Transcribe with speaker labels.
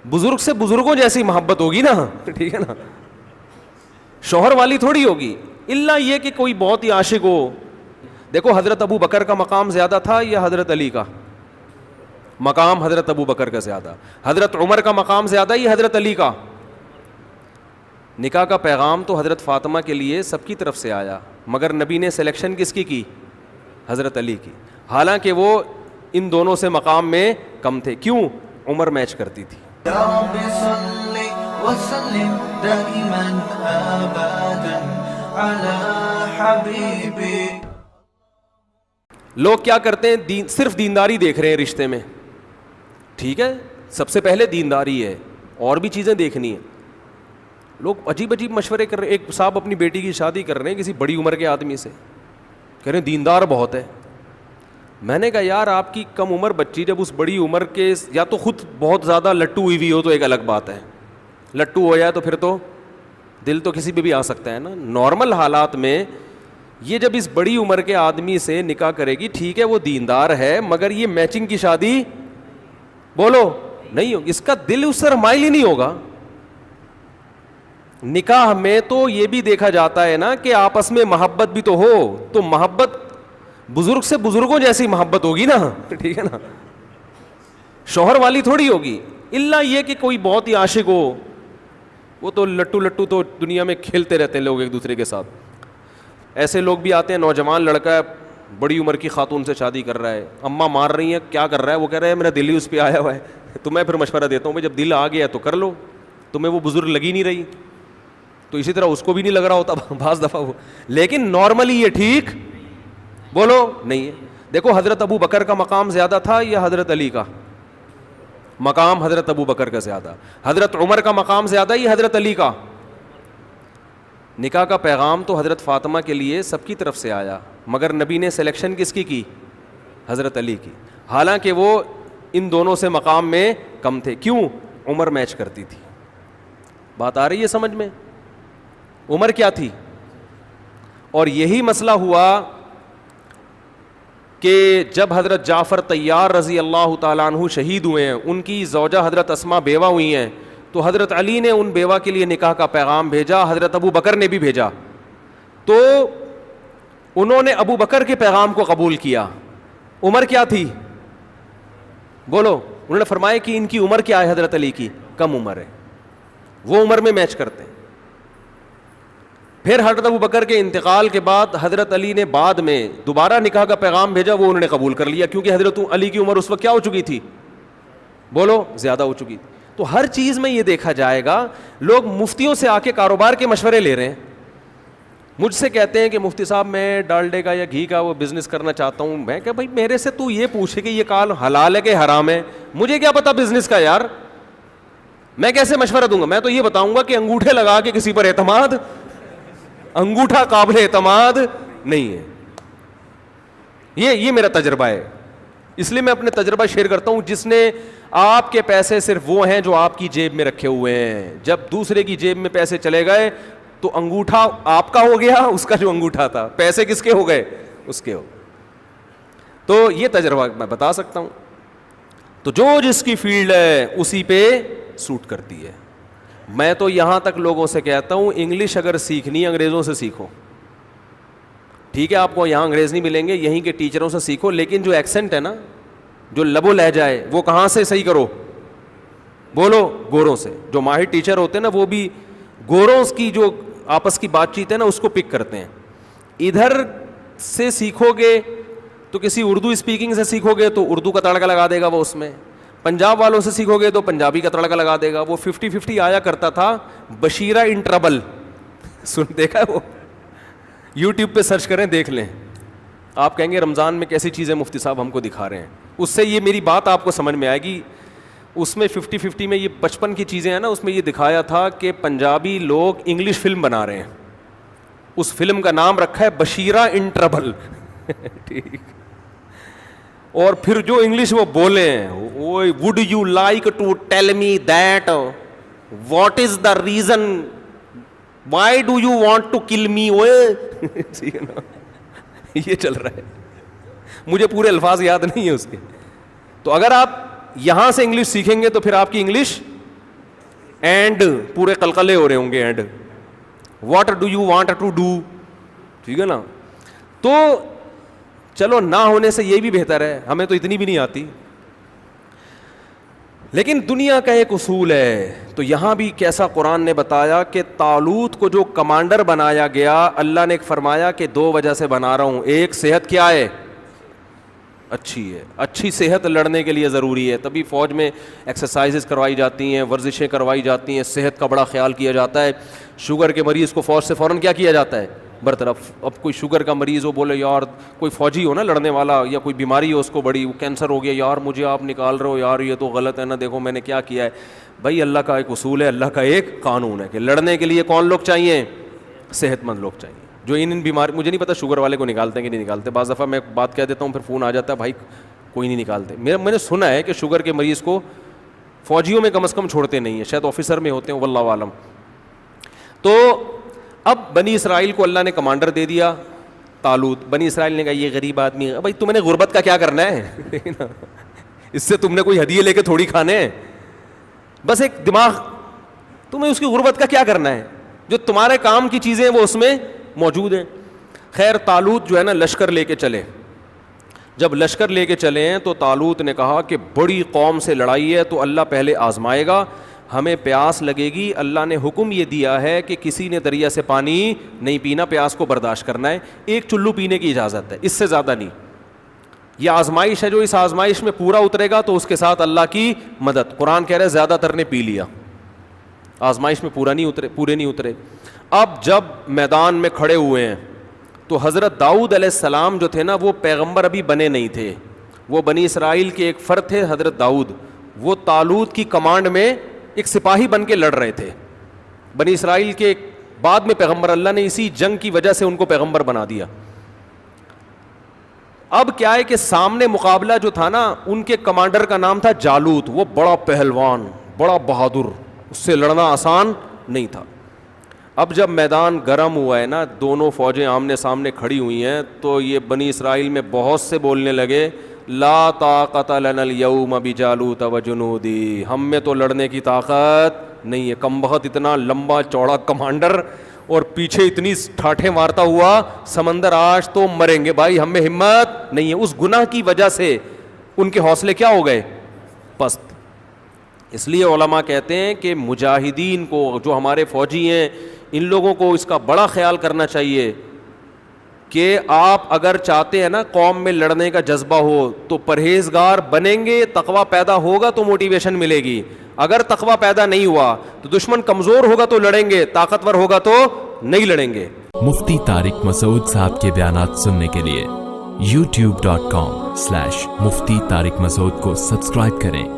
Speaker 1: بزرگ سے بزرگوں جیسی محبت ہوگی نا, ٹھیک ہے نا, شوہر والی تھوڑی ہوگی, الا یہ کہ کوئی بہت ہی عاشق ہو. دیکھو حضرت ابو بکر کا مقام زیادہ تھا یا حضرت علی کا مقام؟ حضرت ابو بکر کا زیادہ. حضرت عمر کا مقام زیادہ یا حضرت علی کا؟ نکاح کا پیغام تو حضرت فاطمہ کے لیے سب کی طرف سے آیا, مگر نبی نے سلیکشن کس کی حضرت علی کی, حالانکہ وہ ان دونوں سے مقام میں کم تھے. کیوں؟ عمر میچ کرتی تھی.
Speaker 2: یا رب صل وسلم دائما ابدا علی حبیبی.
Speaker 1: لوگ کیا کرتے ہیں, صرف دینداری دیکھ رہے ہیں رشتے میں. ٹھیک ہے, سب سے پہلے دینداری ہے, اور بھی چیزیں دیکھنی ہیں. لوگ عجیب عجیب مشورے کر رہے ہیں. ایک صاحب اپنی بیٹی کی شادی کر رہے ہیں کسی بڑی عمر کے آدمی سے, کہہ رہے ہیں دیندار بہت ہے. میں نے کہا یار آپ کی کم عمر بچی جب اس بڑی عمر کے, یا تو خود بہت زیادہ لٹو ہوئی ہوئی ہو تو ایک الگ بات ہے, لٹو ہو جائے تو پھر تو دل تو کسی پہ بھی آ سکتا ہے نا. نارمل حالات میں یہ جب اس بڑی عمر کے آدمی سے نکاح کرے گی, ٹھیک ہے وہ دیندار ہے, مگر یہ میچنگ کی شادی بولو نہیں ہوگی, اس کا دل اس سے مائل ہی نہیں ہوگا. نکاح میں تو یہ بھی دیکھا جاتا ہے نا کہ آپس میں محبت بھی تو ہو, تو محبت بزرگ سے بزرگوں جیسی محبت ہوگی نا, ٹھیک ہے نا, شوہر والی تھوڑی ہوگی. الا یہ کہ کوئی بہت ہی عاشق ہو, وہ تو لٹو تو دنیا میں کھیلتے رہتے ہیں لوگ ایک دوسرے کے ساتھ. ایسے لوگ بھی آتے ہیں, نوجوان لڑکا ہے بڑی عمر کی خاتون سے شادی کر رہا ہے, اماں مار رہی ہیں, کیا کر رہا ہے, وہ کہہ رہا ہے میرا دل ہی اس پہ آیا ہوا ہے. تو میں پھر مشورہ دیتا ہوں بھائی جب دل آ گیا تو کر لو, تمہیں وہ بزرگ لگی نہیں رہی تو اسی طرح اس کو بھی نہیں لگ رہا ہوتا بعض دفعہ وہ, لیکن نارملی یہ ٹھیک بولو نہیں ہے. دیکھو حضرت ابو بکر کا مقام زیادہ تھا یا حضرت علی کا مقام؟ حضرت ابو بکر کا زیادہ. حضرت عمر کا مقام زیادہ یا حضرت علی کا؟ نکاح کا پیغام تو حضرت فاطمہ کے لیے سب کی طرف سے آیا, مگر نبی نے سلیکشن کس کی حضرت علی کی, حالانکہ وہ ان دونوں سے مقام میں کم تھے. کیوں؟ عمر میچ کرتی تھی. بات آ رہی ہے سمجھ میں؟ عمر کیا تھی. اور یہی مسئلہ ہوا کہ جب حضرت جعفر طیار رضی اللہ تعالیٰ عنہ شہید ہوئے ہیں, ان کی زوجہ حضرت اسماء بیوہ ہوئی ہیں, تو حضرت علی نے ان بیوہ کے لیے نکاح کا پیغام بھیجا, حضرت ابو بکر نے بھی بھیجا, تو انہوں نے ابو بکر کے پیغام کو قبول کیا. عمر کیا تھی بولو؟ انہوں نے فرمایا کہ ان کی عمر کیا ہے, حضرت علی کی کم عمر ہے, وہ عمر میں میچ کرتے ہیں. پھر حضرت ابو بکر کے انتقال کے بعد حضرت علی نے بعد میں دوبارہ نکاح کا پیغام بھیجا, وہ انہوں نے قبول کر لیا, کیونکہ حضرت علی کی عمر اس وقت کیا ہو چکی تھی بولو؟ زیادہ ہو چکی تھی. تو ہر چیز میں یہ دیکھا جائے گا, لوگ مفتیوں سے آ کے کاروبار کے مشورے لے رہے ہیں. مجھ سے کہتے ہیں کہ مفتی صاحب میں ڈالڈے کا یا گھی کا وہ بزنس کرنا چاہتا ہوں. میں کہ بھائی میرے سے تو یہ پوچھے کہ یہ کال حلال ہے کہ حرام ہے, مجھے کیا پتا بزنس کا یار, میں کیسے مشورہ دوں گا؟ میں تو یہ بتاؤں گا کہ انگوٹھے لگا کے کسی پر اعتماد, انگوٹھا قابل اعتماد نہیں ہے. یہ میرا تجربہ ہے, اس لیے میں اپنے تجربہ شیئر کرتا ہوں. جس نے آپ کے پیسے صرف وہ ہیں جو آپ کی جیب میں رکھے ہوئے ہیں, جب دوسرے کی جیب میں پیسے چلے گئے تو انگوٹھا آپ کا ہو گیا, اس کا جو انگوٹھا تھا, پیسے کس کے ہو گئے؟ اس کے ہو. تو یہ تجربہ میں بتا سکتا ہوں. تو جو جس کی فیلڈ ہے اسی پہ سوٹ کرتی ہے. میں تو یہاں تک لوگوں سے کہتا ہوں انگلش اگر سیکھنی انگریزوں سے سیکھو. ٹھیک ہے آپ کو یہاں انگریز نہیں ملیں گے, یہیں کے ٹیچروں سے سیکھو, لیکن جو ایکسنٹ ہے نا, جو لب و لہجہ ہے, وہ کہاں سے صحیح کرو بولو؟ گوروں سے. جو ماہر ٹیچر ہوتے ہیں نا وہ بھی گوروں کی جو آپس کی بات چیت ہے نا اس کو پک کرتے ہیں. ادھر سے سیکھو گے تو کسی اردو اسپیکنگ سے سیکھو گے تو اردو کا تڑکا لگا دے گا وہ اس میں, پنجاب والوں سے سیکھو گے تو پنجابی کا تڑکا لگا دے گا. وہ 50-50 آیا کرتا تھا, بشیرہ ان ٹربل, سن دیکھا ہے وہ؟ یوٹیوب پہ سرچ کریں دیکھ لیں, آپ کہیں گے رمضان میں کیسی چیزیں مفتی صاحب ہم کو دکھا رہے ہیں. اس سے یہ میری بات آپ کو سمجھ میں آئے گی. اس میں 50-50 میں یہ 55 کی چیزیں ہیں نا, اس میں یہ دکھایا تھا کہ پنجابی لوگ انگلش فلم بنا رہے ہیں, اس فلم کا نام رکھا ہے بشیرہ ان ٹربل. ٹھیک, اور پھر جو انگلش وہ بولے ہیں, would you like to tell me that what is the reason why do you want to kill me, یہ چل رہا ہے. مجھے پورے الفاظ یاد نہیں ہے اس کے. تو اگر آپ یہاں سے انگلش سیکھیں گے تو پھر آپ کی انگلش اینڈ پورے قلقلے ہو رہے ہوں گے and what do you want to do, ٹھیک ہے نا. تو چلو نہ ہونے سے یہ بھی بہتر ہے, ہمیں تو اتنی بھی نہیں آتی. لیکن دنیا کا ایک اصول ہے. تو یہاں بھی کیسا قرآن نے بتایا کہ طالوت کو جو کمانڈر بنایا گیا, اللہ نے ایک فرمایا کہ 2 وجہ سے بنا رہا ہوں. ایک, صحت کیا ہے, اچھی ہے. اچھی صحت لڑنے کے لیے ضروری ہے, تبھی فوج میں ایکسرسائزز کروائی جاتی ہیں, ورزشیں کروائی جاتی ہیں, صحت کا بڑا خیال کیا جاتا ہے. شوگر کے مریض کو فوج سے فوراً کیا کیا جاتا ہے, برطرف. اب کوئی شوگر کا مریض ہو, بولے یار کوئی فوجی ہو نا لڑنے والا, یا کوئی بیماری ہو اس کو بڑی, وہ کینسر ہو گیا, یار مجھے آپ نکال رہے ہو, یار یہ تو غلط ہے نا, دیکھو میں نے کیا کیا ہے. بھائی اللہ کا ایک اصول ہے, اللہ کا ایک قانون ہے کہ لڑنے کے لیے کون لوگ چاہیے, صحت مند لوگ چاہیے. جو ان بیماری, مجھے نہیں پتا شوگر والے کو نکالتے ہیں کہ نہیں نکالتے. بعض دفعہ میں بات کہہ دیتا ہوں, پھر فون آ جاتا ہے بھائی کوئی نہیں نکالتے. میں نے سنا ہے کہ شوگر کے مریض کو فوجیوں میں کم از کم چھوڑتے نہیں ہیں, شاید آفیسر میں ہوتے ہیں, واللہ عالم. تو اب بنی اسرائیل کو اللہ نے کمانڈر دے دیا طالوت. بنی اسرائیل نے کہا یہ غریب آدمی ہے, بھائی تم نے غربت کا کیا کرنا ہے, اس سے تم نے کوئی ہدیے لے کے تھوڑی کھانے ہیں, بس ایک دماغ, تمہیں اس کی غربت کا کیا کرنا ہے, جو تمہارے کام کی چیزیں وہ اس میں موجود ہیں. خیر طالوت جو ہے نا لشکر لے کے چلے. جب لشکر لے کے چلے ہیں تو طالوت نے کہا کہ بڑی قوم سے لڑائی ہے تو اللہ پہلے آزمائے گا, ہمیں پیاس لگے گی, اللہ نے حکم یہ دیا ہے کہ کسی نے دریا سے پانی نہیں پینا, پیاس کو برداشت کرنا ہے, 1 چلو پینے کی اجازت ہے, اس سے زیادہ نہیں. یہ آزمائش ہے, جو اس آزمائش میں پورا اترے گا تو اس کے ساتھ اللہ کی مدد. قرآن کہہ رہے ہیں زیادہ تر نے پی لیا, آزمائش میں پورے نہیں اترے. اب جب میدان میں کھڑے ہوئے ہیں تو حضرت داؤد علیہ السلام جو تھے نا, وہ پیغمبر ابھی بنے نہیں تھے, وہ بنی اسرائیل کے ایک فرد تھے حضرت داؤد. وہ طالوت کی کمانڈ میں ایک سپاہی بن کے لڑ رہے تھے. بنی اسرائیل کے بعد میں پیغمبر, اللہ نے اسی جنگ کی وجہ سے ان کو پیغمبر بنا دیا. اب کیا ہے کہ سامنے مقابلہ جو تھا نا, ان کے کمانڈر کا نام تھا جالوت. وہ بڑا پہلوان, بڑا بہادر, اس سے لڑنا آسان نہیں تھا. اب جب میدان گرم ہوا ہے نا, دونوں فوجیں آمنے سامنے کھڑی ہوئی ہیں, تو یہ بنی اسرائیل میں بہت سے بولنے لگے لا طاقت لنا اليوم بجالوت وجنودی, ہم میں تو لڑنے کی طاقت نہیں ہے. کم بخت اتنا لمبا چوڑا کمانڈر اور پیچھے اتنی ٹھاٹھیں مارتا ہوا سمندر, آج تو مریں گے بھائی, ہم میں ہمت نہیں ہے. اس گناہ کی وجہ سے ان کے حوصلے کیا ہو گئے, پست. اس لیے علماء کہتے ہیں کہ مجاہدین کو, جو ہمارے فوجی ہیں, ان لوگوں کو اس کا بڑا خیال کرنا چاہیے کہ آپ اگر چاہتے ہیں نا قوم میں لڑنے کا جذبہ ہو تو پرہیزگار بنیں گے, تقویٰ پیدا ہوگا تو موٹیویشن ملے گی. اگر تقویٰ پیدا نہیں ہوا تو دشمن کمزور ہوگا تو لڑیں گے, طاقتور ہوگا تو نہیں لڑیں گے.
Speaker 3: مفتی طارق مسعود صاحب کے بیانات سننے کے لیے youtube.com/مفتی طارق مسعود کو سبسکرائب کریں.